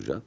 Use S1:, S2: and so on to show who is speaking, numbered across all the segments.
S1: جورجا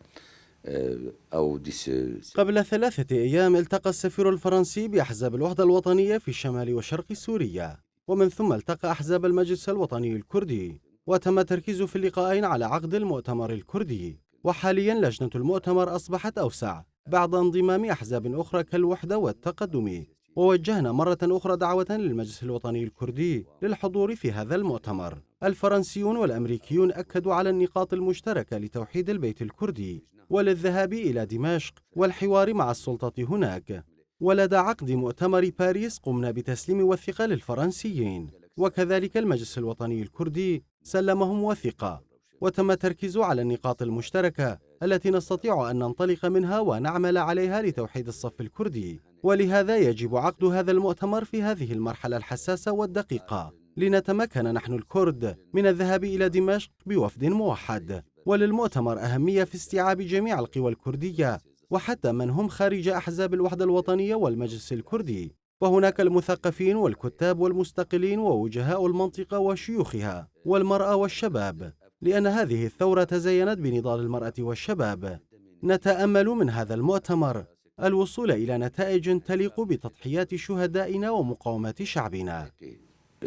S1: أو ديس.
S2: قبل 3 أيام التقى السفير الفرنسي بأحزاب الوحدة الوطنية في شمال وشرق سوريا، ومن ثم التقى أحزاب المجلس الوطني الكردي، وتم التركيز في اللقاءين على عقد المؤتمر الكردي. وحاليا لجنة المؤتمر أصبحت أوسع بعد انضمام أحزاب أخرى كالوحدة والتقدم، ووجهنا مرة أخرى دعوة للمجلس الوطني الكردي للحضور في هذا المؤتمر. الفرنسيون والأمريكيون أكدوا على النقاط المشتركة لتوحيد البيت الكردي وللذهاب إلى دمشق والحوار مع السلطة هناك. ولدى عقد مؤتمر باريس قمنا بتسليم وثيقة للفرنسيين، وكذلك المجلس الوطني الكردي سلمهم وثيقة، وتم التركيز على النقاط المشتركة التي نستطيع أن ننطلق منها ونعمل عليها لتوحيد الصف الكردي. ولهذا يجب عقد هذا المؤتمر في هذه المرحلة الحساسة والدقيقة لنتمكن نحن الكرد من الذهاب إلى دمشق بوفد موحد. وللمؤتمر أهمية في استيعاب جميع القوى الكردية وحتى من هم خارج أحزاب الوحدة الوطنية والمجلس الكردي، فهناك المثقفين والكتاب والمستقلين ووجهاء المنطقة وشيوخها والمرأة والشباب، لأن هذه الثورة تزينت بنضال المرأة والشباب. نتأمل من هذا المؤتمر الوصول إلى نتائج تليق بتضحيات شهدائنا ومقاومة شعبنا.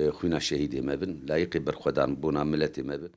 S1: خوينا شهيد ما بن لايقي برخدان بونا ملتي ما بن